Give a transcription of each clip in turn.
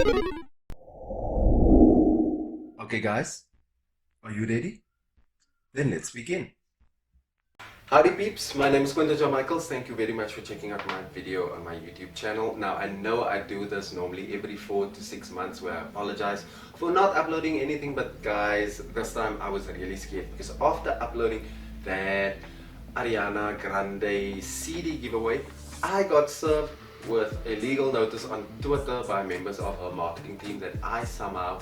Okay guys, are you ready? Then let's begin. Howdy peeps, my name is Quinton John Michaels. Thank you very much for checking out my video on my YouTube channel. Now I know I do this normally every 4 to 6 months where I apologize for not uploading anything, but guys, this time I was really scared because after uploading that Ariana Grande CD giveaway, I got served with a legal notice on Twitter by members of her marketing team that I somehow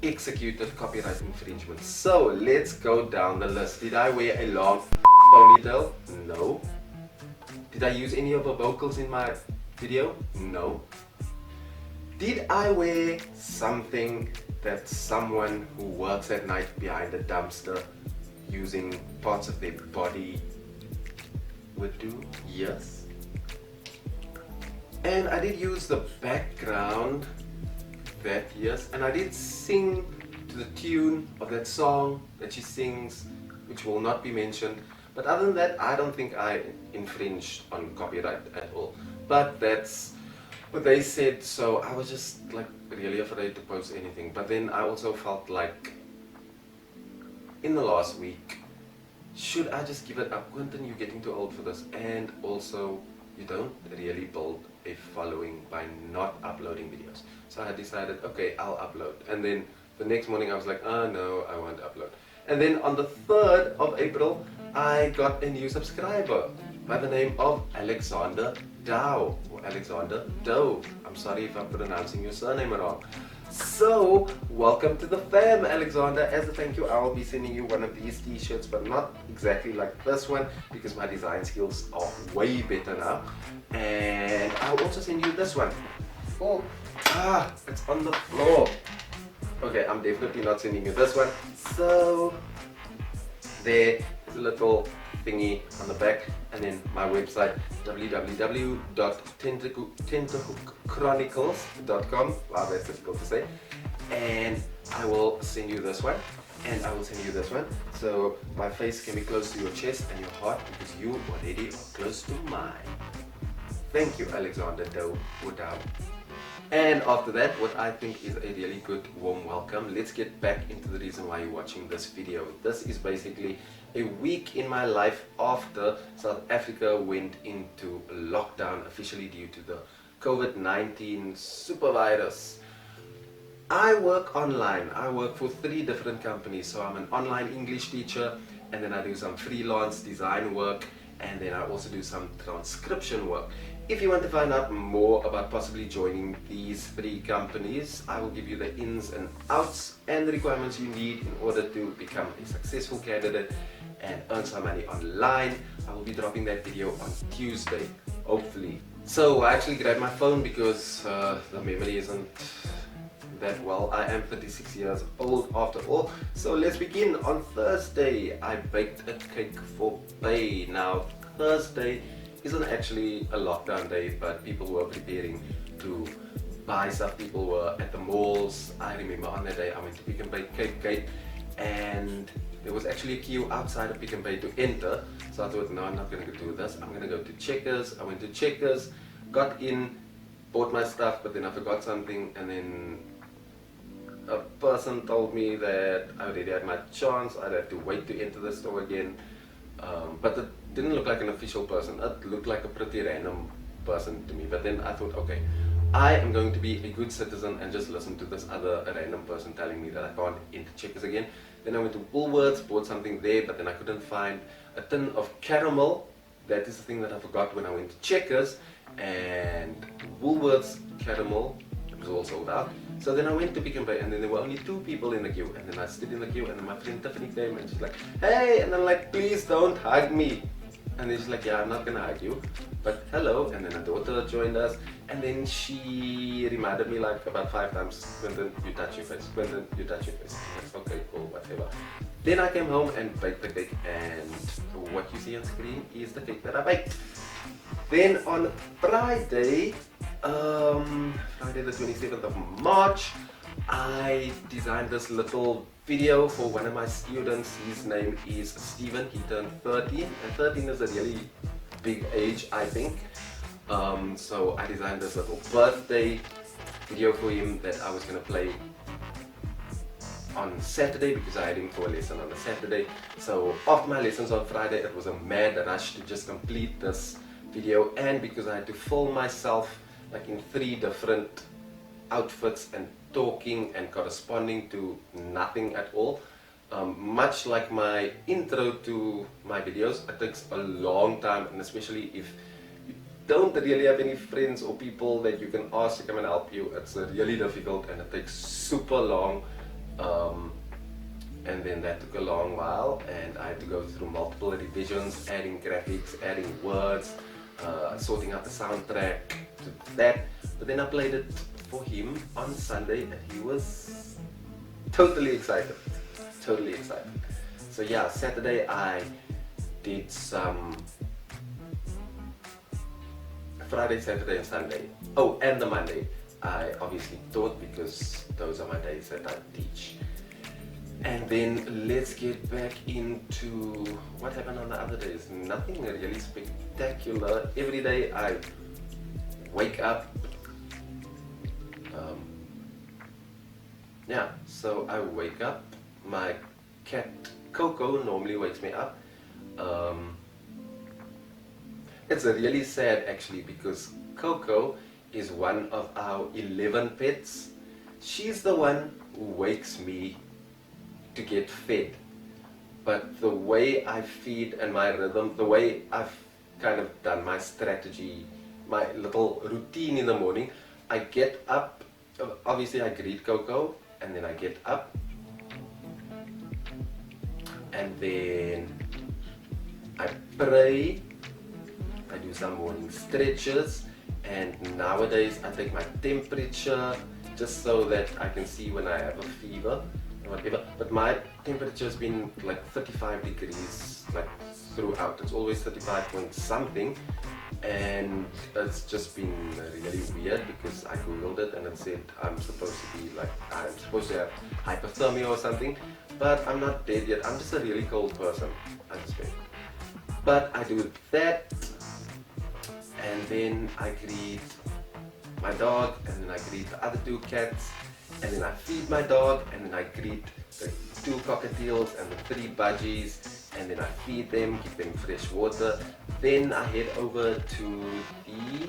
executed copyright infringement. So let's go down the list. Did I wear a long ponytail? No. Did I use any of her vocals in my video? No. Did I wear something that someone who works at night behind a dumpster using parts of their body would do? Yes. And I did use the background that, yes, and I did sing to the tune of that song that she sings, which will not be mentioned. But other than that, I don't think I infringed on copyright at all. But that's what they said, so I was just like really afraid to post anything. But then I also felt like in the last week, should I just give it up? Quentin, you're getting too old for this, and also you don't really build a following by not uploading videos. So I decided, okay, I'll upload. And then the next morning I was like, oh no, I won't upload. And then on the 3rd of April, I got a new subscriber by the name of Alexander Dow, or Alexander Dow. I'm sorry if I'm pronouncing your surname wrong. So, welcome to the fam, Alexander. As a thank you, I'll be sending you one of these t-shirts, but not exactly like this one, because my design skills are way better now. And I'll also send you this one. Oh, it's on the floor. Okay, I'm definitely not sending you this one. So, there is a little thingy on the back, and then my website www.tenterhookchronicles.com. Wow, that's difficult to say. And I will send you this one, and I will send you this one, so my face can be close to your chest and your heart, because you already are close to mine. Thank you, Alexander Dow. And after that, what I think is a really good warm welcome, let's get back into the reason why you're watching this video. This is basically a week in my life after South Africa went into lockdown officially due to the COVID-19 super virus. I work online. I work for 3 different companies. So I'm an online English teacher, and then I do some freelance design work, and then I also do some transcription work. If you want to find out more about possibly joining these 3 companies, I will give you the ins and outs and the requirements you need in order to become a successful candidate and earn some money online. I will be dropping that video on Tuesday, hopefully. So I actually grabbed my phone because the memory isn't that well. I am 36 years old after all. So let's begin. On Thursday, I baked a cake for Bay. Now, Thursday isn't actually a lockdown day, but people were preparing to buy stuff. People were at the malls. I remember on that day I went to Pick n Pay Cape Gate, and there was actually a queue outside of Pick n Pay to enter. So I thought, no, I'm not going to do this. I'm going to go to Checkers. I went to Checkers, got in, bought my stuff, but then I forgot something, and then a person told me that I already had my chance. I'd have to wait to enter the store again. But it didn't look like an official person. It looked like a pretty random person to me. But then I thought, okay, I am going to be a good citizen and just listen to this other random person telling me that I can't enter Checkers again. Then I went to Woolworths, bought something there, but then I couldn't find a tin of caramel. That is the thing that I forgot when I went to Checkers. And Woolworths caramel, it was all sold out. So then I went to Pick n Pay, and then there were only 2 people in the queue, and then I stood in the queue, and then my friend Tiffany came, and she's like, hey, and I'm like, please don't hug me. And then she's like, yeah, I'm not gonna hug you, but hello. And then her daughter joined us, and then she reminded me like about 5 times, Quentin, you touch your face, Quentin, you touch your face. Like, okay, cool, whatever. Then I came home and baked the cake, and what you see on screen is the cake that I baked. Then on Friday, Friday the 27th of March, I designed this little video for one of my students. His name is Steven. He turned 13, and 13 is a really big age, I think. So I designed this little birthday video for him that I was going to play on Saturday because I had him for a lesson on a Saturday. So after my lessons on Friday, it was a mad rush to just complete this video, and because I had to film myself like in 3 different outfits and talking and corresponding to nothing at all. Much like my intro to my videos, it takes a long time, and especially if you don't really have any friends or people that you can ask to come and help you, it's really difficult and it takes super long. And then that took a long while, and I had to go through multiple revisions, adding graphics, adding words, sorting out the soundtrack to that. But then I played it for him on Sunday and he was totally excited. Totally excited. So yeah, Saturday I did some Friday, Saturday and Sunday. Oh, and the Monday I obviously taught because those are my days that I teach. And then let's get back into what happened on the other days. Nothing really spectacular. Every day I wake up. Yeah, so I wake up. My cat Coco normally wakes me up. It's really sad actually because Coco is one of our 11 pets. She's the one who wakes me to get fed. But the way I feed and my rhythm, the way I've kind of done my strategy, my little routine in the morning, I get up, obviously I greet Coco, and then I get up, and then I pray, I do some morning stretches, and nowadays I take my temperature just so that I can see when I have a fever or whatever. But my temperature has been like 35 degrees like throughout. It's always 35 point something, and it's just been really weird because I googled it and it said I'm supposed to have hypothermia or something, but I'm not dead yet. I'm just a really cold person, I suspect. But I do that, and then I greet my dog, and then I greet the other 2 cats, and then I feed my dog, and then I greet the 2 cockatiels and the 3 budgies, and then I feed them, give them fresh water. Then I head over to the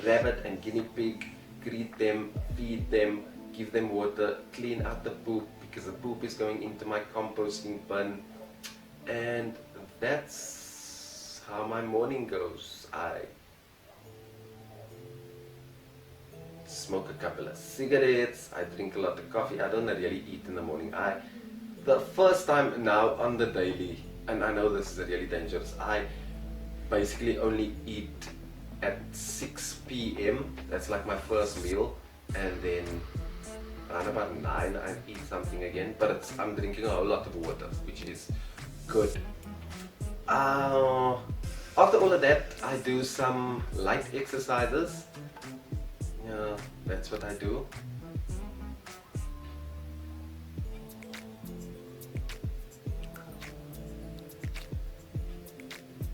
rabbit and guinea pig, greet them, feed them, give them water, clean out the poop because the poop is going into my composting bin, and that's how my morning goes. I smoke a couple of cigarettes, I drink a lot of coffee. I don't really eat in the morning. The first time now on the daily, and I know this is really dangerous, I basically only eat at 6 p.m. That's like my first meal, and then around about 9 I eat something again, but I'm drinking a whole lot of water, which is good. After all of that, I do some light exercises. Yeah, that's what I do.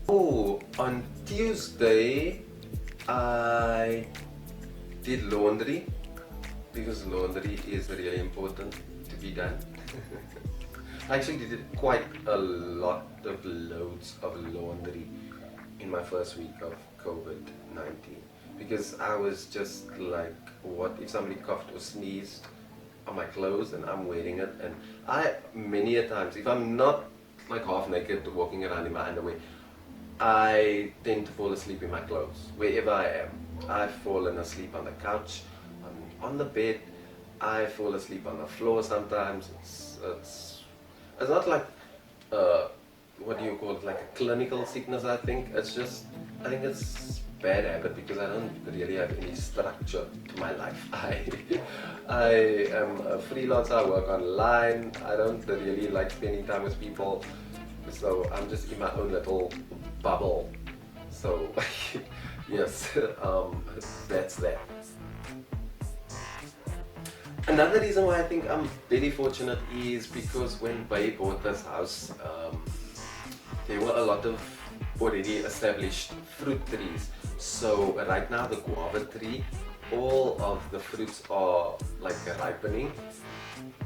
Oh, on Tuesday I did laundry because laundry is really important to be done. I actually did quite a lot of loads of laundry in my first week of COVID-19 because I was just like, what if somebody coughed or sneezed on my clothes and I'm wearing it? And I, many a times, if I'm not like half naked walking around in my underwear, I tend to fall asleep in my clothes wherever I am. I've fallen asleep on the couch, on the bed. I fall asleep on the floor sometimes. It's not like what do you call it, like a clinical sickness. I think it's bad habit because I don't really have any structure to my life. I am a freelancer. I work online. I don't really like spending time with people, so I'm just in my own little bubble. So yes, that's that. Another reason why I think I'm very fortunate is because when Bay bought this house, there were a lot of already established fruit trees. So right now the guava tree all of the fruits are like ripening.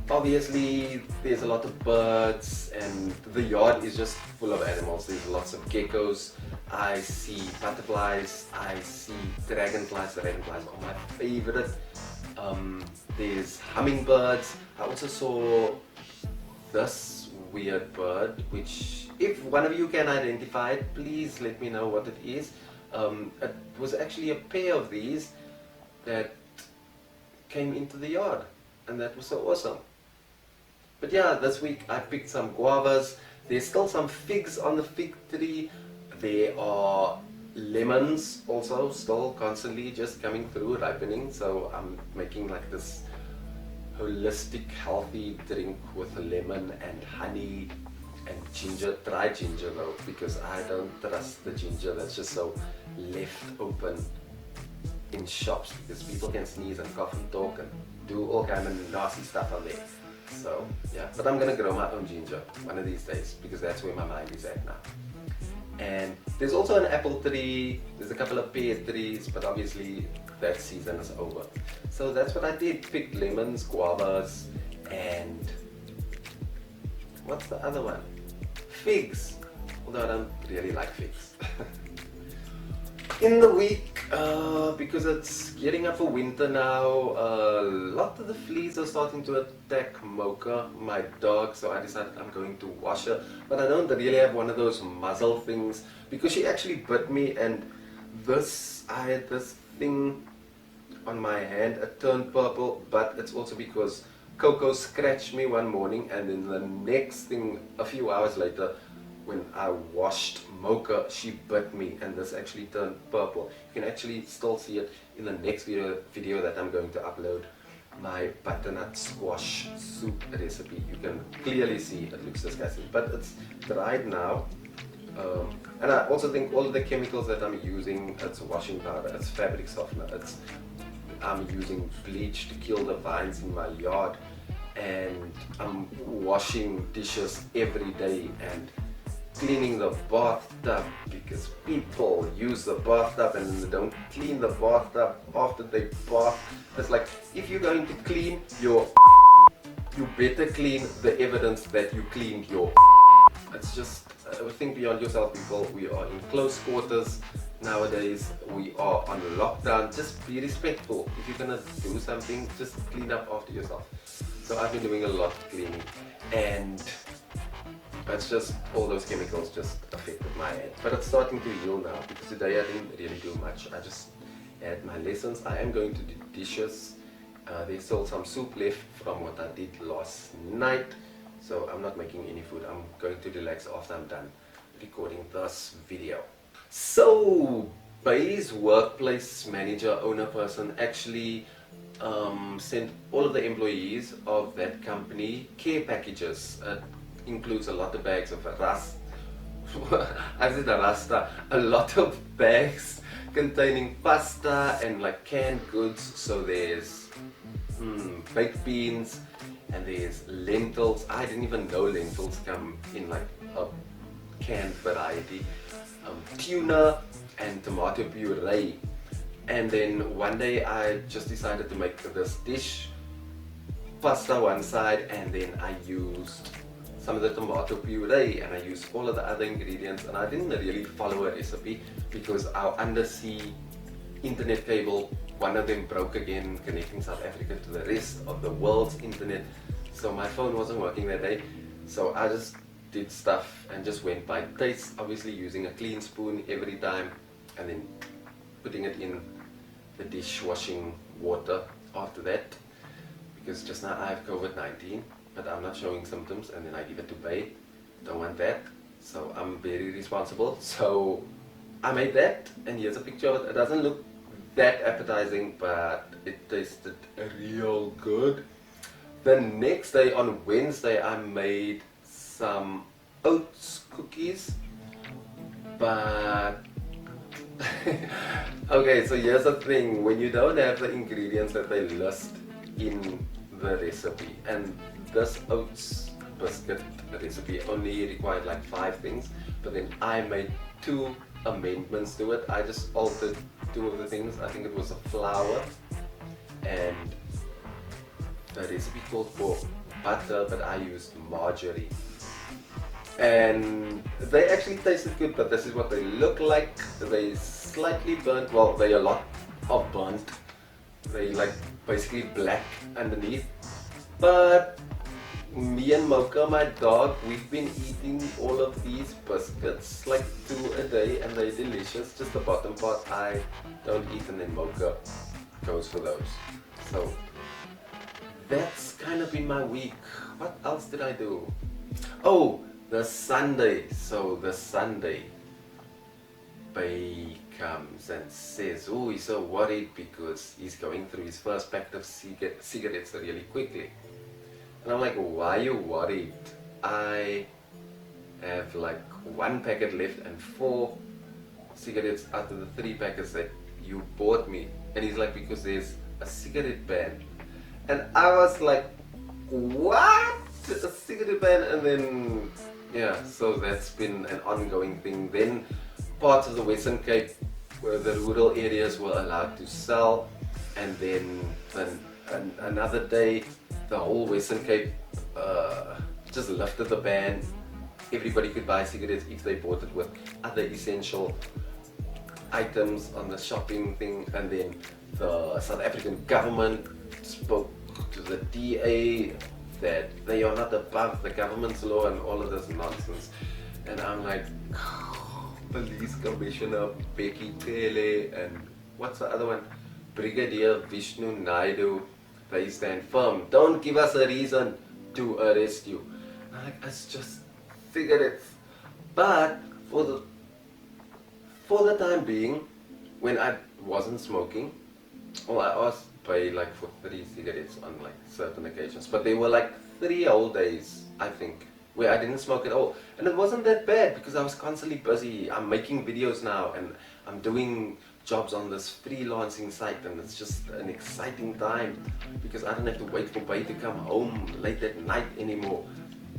Obviously there's a lot of birds and the yard is just full of animals. There's lots of geckos, I see butterflies, I see dragonflies. Dragonflies are my favorite. There's hummingbirds. I also saw this weird bird, which if one of you can identify it, please let me know what it is. It was actually a pair of these that came into the yard, and that was so awesome. But yeah, this week I picked some guavas. There's still some figs on the fig tree. There are lemons also still constantly just coming through, ripening. So I'm making like this holistic healthy drink with lemon and honey and ginger, dried ginger though, because I don't trust the ginger that's just so left open in shops, because people can sneeze and cough and talk and do all kind of nasty stuff on there. So yeah, but I'm gonna grow my own ginger one of these days, because that's where my mind is at now. And there's also an apple tree, there's a couple of pear trees, but obviously that season is over. So that's what I did, picked lemons, guavas, and what's the other one? Figs, although I don't really like figs. In the week, because it's getting up for winter now, a lot of the fleas are starting to attack Mocha, my dog, so I decided I'm going to wash her. But I don't really have one of those muzzle things, because she actually bit me, and I had this thing on my hand, it turned purple, but it's also because Coco scratched me one morning, and then the next thing, a few hours later, when I washed Mocha, she bit me, and this actually turned purple. You can actually still see it in the next video that I'm going to upload, my butternut squash soup recipe. You can clearly see it looks disgusting, but it's dried now. And I also think all of the chemicals that I'm using, it's washing powder, it's fabric softener, I'm using bleach to kill the vines in my yard, and I'm washing dishes every day and cleaning the bathtub, because people use the bathtub and they don't clean the bathtub after they bath. It's like, if you're going to clean your you better clean the evidence that you cleaned your. It's just think beyond yourself, people. We are in close quarters nowadays, we are on lockdown. Just be respectful. If you're gonna do something, just clean up after yourself. So I've been doing a lot of cleaning, and it's just all those chemicals just affected my head. But it's starting to heal now, because today I didn't really do much. I just had my lessons. I am going to do dishes. There's still some soup left from what I did last night, so I'm not making any food. I'm going to relax after I'm done recording this video. So Bay's workplace manager, owner person, actually sent all of the employees of that company care packages. Includes a lot of bags of a lot of bags containing pasta and like canned goods. So there's baked beans, and there's lentils. I didn't even know lentils come in like a canned variety. Tuna and tomato puree. And then one day I just decided to make this dish, pasta one side, and then I used some of the tomato puree, and I used all of the other ingredients, and I didn't really follow a recipe because our undersea internet cable, one of them broke again, connecting South Africa to the rest of the world's internet. So my phone wasn't working that day, so I just did stuff and just went by taste, obviously using a clean spoon every time, and then putting it in the dishwashing water after that, because just now I have COVID-19, but I'm not showing symptoms, and then I give it to Bay. Don't want that, so I'm very responsible. So I made that, and here's a picture of it. It doesn't look that appetizing, but it tasted real good. The next day, on Wednesday, I made some oats cookies, but okay, so here's the thing, when you don't have the ingredients that they list in the recipe, and this oats biscuit recipe only required like 5 things, but then I made 2 amendments to it. I just altered 2 of the things. I think it was a flour recipe called for butter, but I used margarine. And they actually tasted good, but this is what they look like. They slightly burnt, well, they a lot of burnt. They like basically black underneath. But me and Mocha, my dog, we've been eating all of these biscuits, like 2 a day, and they're delicious. Just the bottom part I don't eat, and then Mocha goes for those. So that's kind of been my week. What else did I do? Oh, the Sunday. So the Sunday, Bay comes and says, oh, he's so worried because he's going through his first pack of cigarettes really quickly. And I'm like, why are you worried? I have like 1 packet left and 4 cigarettes out of the 3 packets that you bought me. And he's like, because there's a cigarette ban. And I was like, what? A cigarette ban? And then, yeah, so that's been an ongoing thing. Then parts of the Western Cape where the rural areas were allowed to sell, and then another day the whole Western Cape just lifted the ban. Everybody could buy cigarettes if they bought it with other essential items on the shopping thing. And then the South African government spoke to the DA that they are not above the government's law and all of this nonsense. And I'm like, Police Commissioner Becky Tele and what's the other one? Brigadier Vishnu Naidu, they stand firm. Don't give us a reason to arrest you. I'm like, it's just cigarettes. But for the time being, when I wasn't smoking, well, I asked pay like for 3 cigarettes on like certain occasions, but there were like 3 whole days, I think, where I didn't smoke at all. And it wasn't that bad because I was constantly busy. I'm making videos now and I'm doing jobs on this freelancing site, and it's just an exciting time because I don't have to wait for Bay to come home late at night anymore.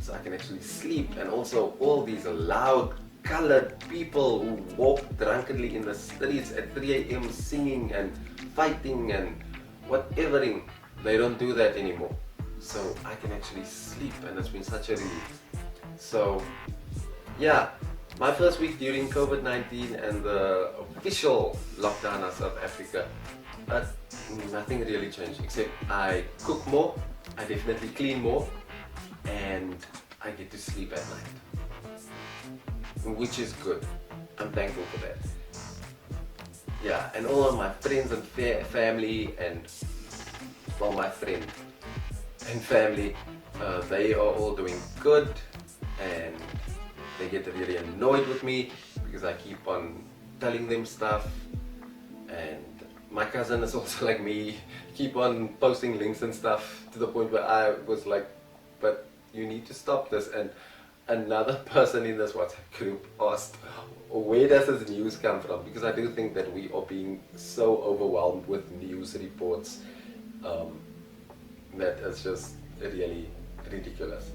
So I can actually sleep. And also all these loud colored people who walk drunkenly in the streets at 3 a.m. singing and fighting and whatevering, they don't do that anymore. So I can actually sleep, and it's been such a relief. So yeah, my first week during COVID-19 and the official lockdown of South Africa, nothing really changed except I cook more, I definitely clean more, and I get to sleep at night, which is good. I'm thankful for that. Yeah, and all of my friends and family and, well, my friend and family, they are all doing good, and they get really annoyed with me because I keep on telling them stuff. And my cousin is also like me, keep on posting links and stuff to the point where I was like, but you need to stop this. And another person in this WhatsApp group asked, where does this news come from? Because I do think that we are being so overwhelmed with news reports that it's just really ridiculous.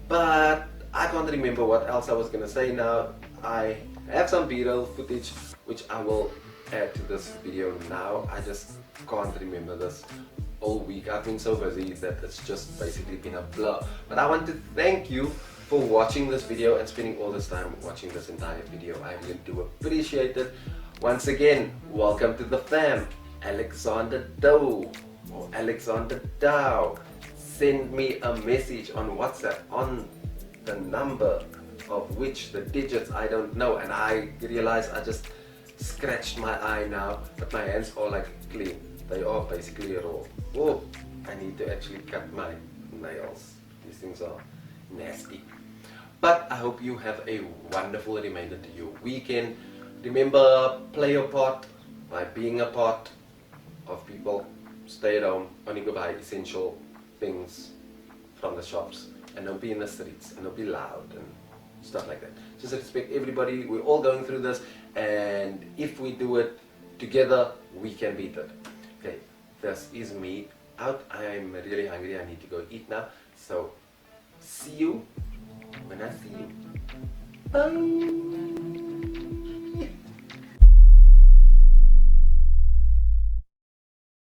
But I can't remember what else I was going to say now. I have some B-roll footage which I will add to this video now. I just can't remember this all week. I've been so busy that it's just basically been a blur. But I want to thank you for watching this video and spending all this time watching this entire video. I really do appreciate it. Once again, welcome to the fam. Alexander Dow or Alexander Dow. Send me a message on WhatsApp on the number of which the digits I don't know, and I realize I just scratched my eye now, but my hands are like clean. They are basically raw. Oh, I need to actually cut my nails. These things are nasty. But I hope you have a wonderful remainder to your weekend. Remember, play your part by being a part of people. Stay at home, only go buy essential things from the shops, and don't be in the streets, and don't be loud and stuff like that. Just respect everybody. We're all going through this, and if we do it together, we can beat it. Okay, this is me out. I'm really hungry. I need to go eat now. So see you when I see you. Bye.